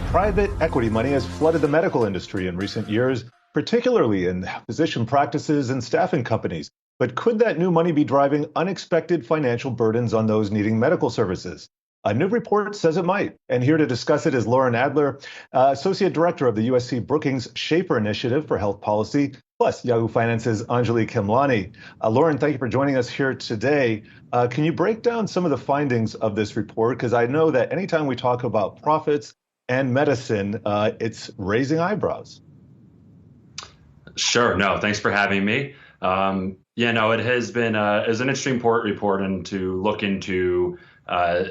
Private equity money has flooded the medical industry in recent years, particularly in physician practices and staffing companies. But could that new money be driving unexpected financial burdens on those needing medical services? A new report says it might. And here to discuss it is Loren Adler, Associate Director of the USC-Brookings Schaeffer Initiative for Health Policy, plus Yahoo Finance's Anjalee Khemlani. Loren, thank you for joining us here today. Can you break down some of the findings of this report? Because I know that anytime we talk about profits and medicine, it's raising eyebrows. Sure. No, thanks for having me. It has been is an interesting report and to look into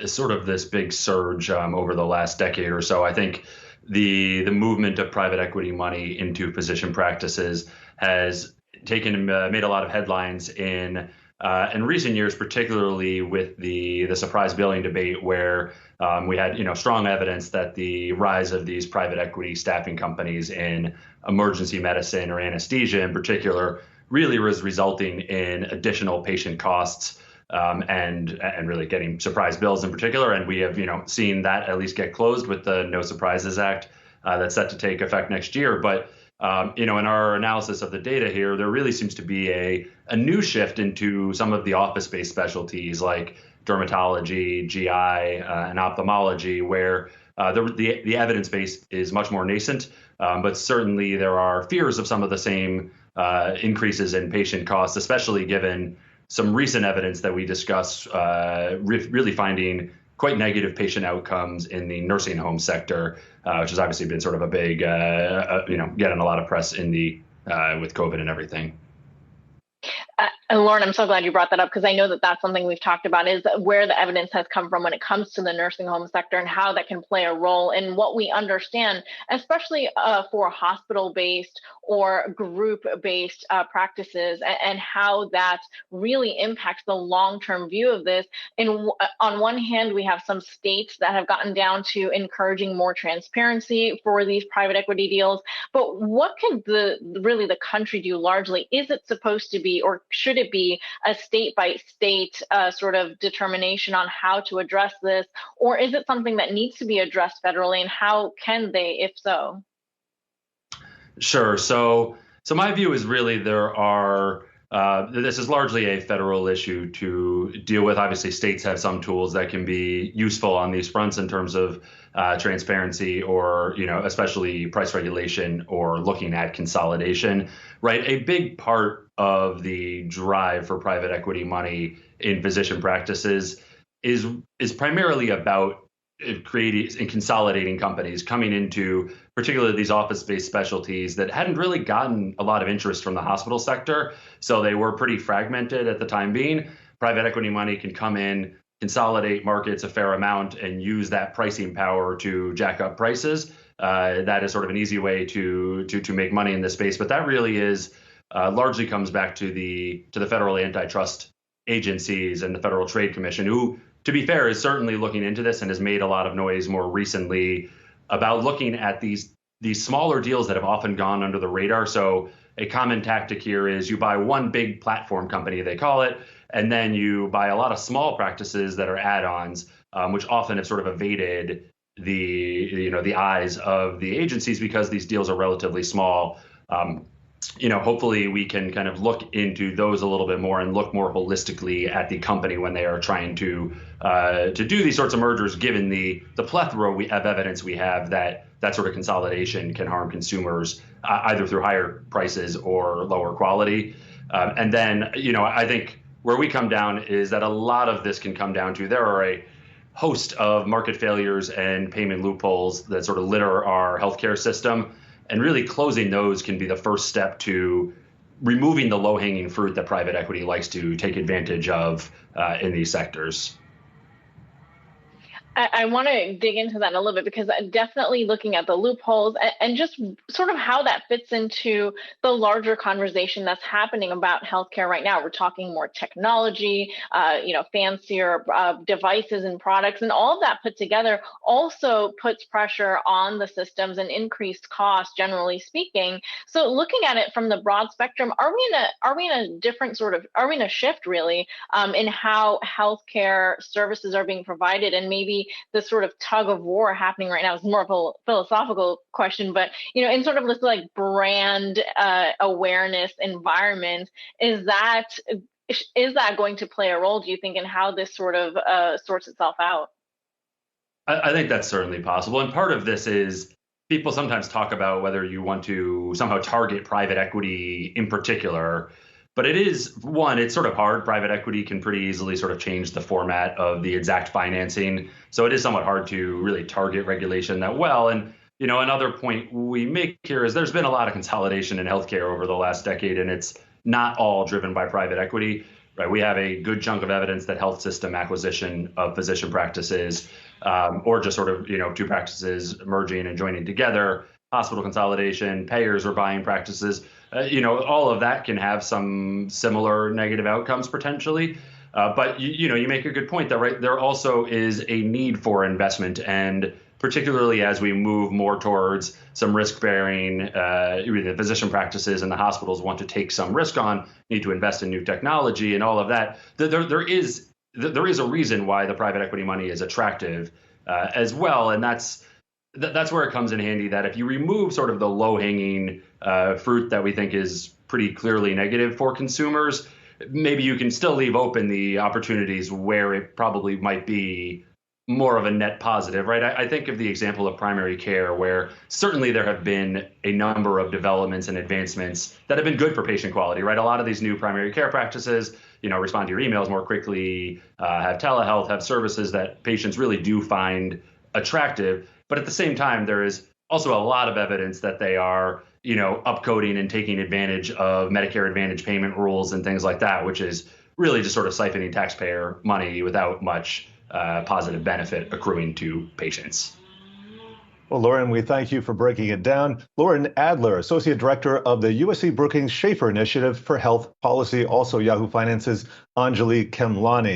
sort of this big surge over the last decade or so. I think the movement of private equity money into physician practices has made a lot of headlines in recent years, particularly with the surprise billing debate, where we had strong evidence that the rise of these private equity staffing companies in emergency medicine or anesthesia in particular really was resulting in additional patient costs and really getting surprise bills in particular. And we have seen that at least get closed with the No Surprises Act that's set to take effect next year. But in our analysis of the data here, there really seems to be a new shift into some of the office-based specialties like dermatology, GI, and ophthalmology, where the evidence base is much more nascent. But certainly there are fears of some of the same increases in patient costs, especially given some recent evidence that we discuss really finding quite negative patient outcomes in the nursing home sector, which has obviously been sort of a big, getting a lot of press in with COVID and everything. And Loren, I'm so glad you brought that up, because I know that that's something we've talked about, is where the evidence has come from when it comes to the nursing home sector and how that can play a role in what we understand, especially for hospital-based or group-based practices, and how that really impacts the long-term view of this. On one hand, we have some states that have gotten down to encouraging more transparency for these private equity deals. But what can the country do largely? Is it supposed to be, or should it be, a state-by-state sort of determination on how to address this? Or is it something that needs to be addressed federally, and how can they, if so? Sure. So my view is really this is largely a federal issue to deal with. Obviously, states have some tools that can be useful on these fronts in terms of transparency or, especially price regulation or looking at consolidation, right? A big part of the drive for private equity money in physician practices is primarily about creating and consolidating companies coming into particularly these office-based specialties that hadn't really gotten a lot of interest from the hospital sector. So they were pretty fragmented at the time being. Private equity money can come in, consolidate markets a fair amount, and use that pricing power to jack up prices. That is sort of an easy way to make money in this space. But that really is largely comes back to the federal antitrust agencies and the Federal Trade Commission, who, to be fair, is certainly looking into this and has made a lot of noise more recently about looking at these smaller deals that have often gone under the radar. So a common tactic here is you buy one big platform company, they call it, and then you buy a lot of small practices that are add-ons, which often have sort of evaded the eyes of the agencies because these deals are relatively small. Hopefully we can kind of look into those a little bit more and look more holistically at the company when they are trying to do these sorts of mergers, given the plethora of evidence we have that sort of consolidation can harm consumers either through higher prices or lower quality. And then, I think where we come down is that a lot of this can come down to there are a host of market failures and payment loopholes that sort of litter our healthcare system. And really closing those can be the first step to removing the low-hanging fruit that private equity likes to take advantage of in these sectors. I want to dig into that a little bit, because definitely looking at the loopholes and just sort of how that fits into the larger conversation that's happening about healthcare right now. We're talking more technology, fancier devices and products, and all of that put together also puts pressure on the systems and increased costs, generally speaking. So looking at it from the broad spectrum, are we in a shift really in how healthcare services are being provided, and maybe this sort of tug of war happening right now? It's more of a philosophical question, but in sort of this like brand awareness environment, is that going to play a role, do you think, in how this sort of sorts itself out? I think that's certainly possible. And part of this is people sometimes talk about whether you want to somehow target private equity in particular. But it is, one, it's sort of hard. Private equity can pretty easily sort of change the format of the exact financing. So it is somewhat hard to really target regulation that well. And, another point we make here is there's been a lot of consolidation in healthcare over the last decade, and it's not all driven by private equity. Right? We have a good chunk of evidence that health system acquisition of physician practices, or just sort of, two practices merging and joining together, hospital consolidation, payers are buying practices, all of that can have some similar negative outcomes potentially. But you make a good point that, right, there also is a need for investment, and particularly as we move more towards some risk bearing, the physician practices and the hospitals want to take some risk on, need to invest in new technology and all of that. There is a reason why the private equity money is attractive as well. And that's where it comes in handy, that if you remove sort of the low hanging fruit that we think is pretty clearly negative for consumers, maybe you can still leave open the opportunities where it probably might be more of a net positive, right? I think of the example of primary care, where certainly there have been a number of developments and advancements that have been good for patient quality, right? A lot of these new primary care practices, respond to your emails more quickly, have telehealth, have services that patients really do find attractive. But at the same time, there is also a lot of evidence that they are, upcoding and taking advantage of Medicare Advantage payment rules and things like that, which is really just sort of siphoning taxpayer money without much positive benefit accruing to patients. Well, Loren, we thank you for breaking it down. Loren Adler, Associate Director of the USC-Brookings Schaeffer Initiative for Health Policy, also Yahoo Finance's Anjalee Khemlani.